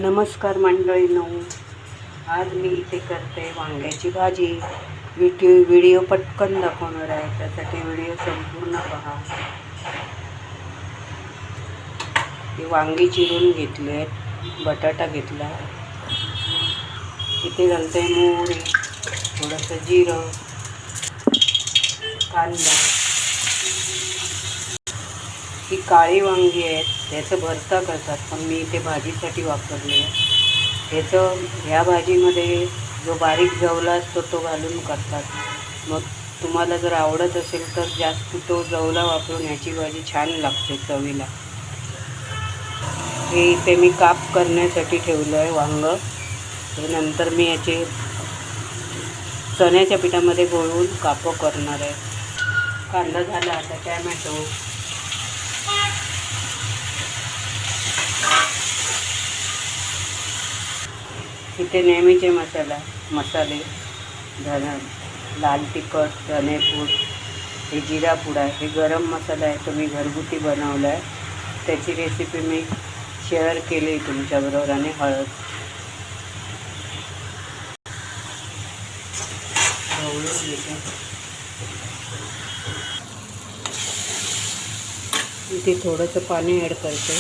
नमस्कार मंडळींनो, आज मी इथे करते वांग्याची भाजी. व्हिडिओ पटकन दाखवणार आहे, त्यासाठी व्हिडिओ संपूर्ण पहा. हे वांगी चिरून घेतले आहेत, बटाटा घेतला, इथे घालते मोहरी, थोडंसं जिरं, कांदा. ही काळी वांगी आहेत, त्याचं भरता करतात, पण मी इथे भाजीसाठी वापरले आहे. ह्या भाजीमध्ये जो बारीक जवला असतो तो घालून करतात. मग तुम्हाला जर आवडत असेल तर जास्त तो जवला वापरून ह्याची भाजी छान लागते चवीला. हे इथे मी काप करण्यासाठी ठेवलं आहे वांगं. नंतर मी याचे चण्याच्या पिठामध्ये घोळवून कापं करणार आहे. कांदा झाला, आता टॅमॅटो, इथे नेहमीचे मसाले लाल तिखट, धनेपूड, हे जिरा पूड आहे, हे गरम मसाला आहे, तो मी घरगुती बनवला आहे. त्याची रेसिपी मी शेअर केली तुमच्याबरोबर. आणि हळद, इथे थोडंसं पाणी ॲड करते,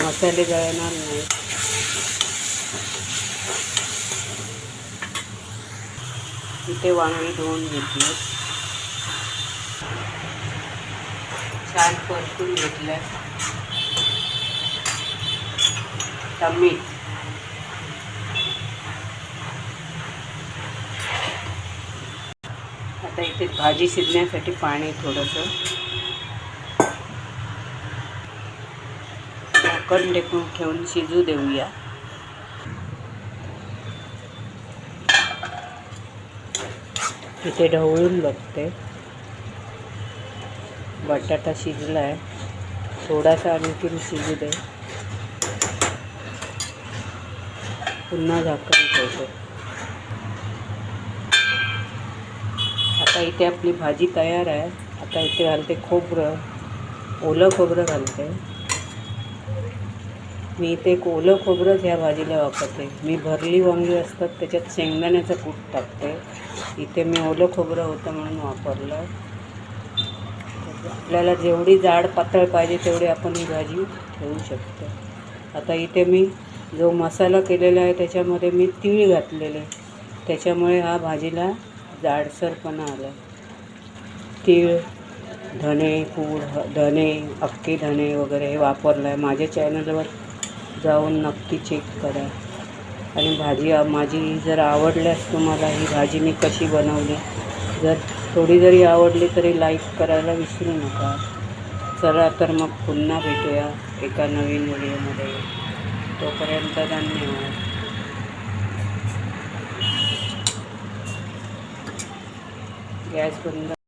मसाले जळणार नाही. इथे वांगी धुवून घेतली, छान परतून घेतलं. मीठ, आता इथे भाजी शिजण्यासाठी पाणी थोडंसं झाकण ठेवून शिजू देऊया. इथे ढवळून बघते, बटाटा शिजला आहे, थोडासा आणखीन शिजू दे, पुन्हा झाकण ठेवते. आता इथे आपली भाजी तयार आहे. आता इथे घालते खोबरं, ओलं खोबरं घालते. मी इथे ओलं खोबरंच ह्या भाजीला वापरते. मी भरली वांगी असतात त्याच्यात शेंगदाण्याचं कूट टाकते. इथे मी ओलं खोबरं होतं म्हणून वापरलं. आपल्याला जेवढी जाड पातळ पाहिजे तेवढी आपण ही भाजी ठेवू शकतो. आता इथे मी जो मसाला केलेला आहे त्याच्यामध्ये मी तीळ घातलेले, त्याच्यामुळे हा भाजीला जाडसरपणा आला. तीळ, धने, अख्खे धने वगैरे हे वापरलं आहे. माझ्या चॅनलवर जाऊन नक्की चेक करा. आणि भाजी माझी जर आवडल्यास तुम्हाला ही भाजी मी कशी बनवली, जर थोडी जरी आवडली तरी लाईक करायला विसरू नका. चला तर मग पुन्हा भेटूया एका नवीन व्हिडिओमध्ये. तोपर्यंत धन्यवाद. गॅस बंद.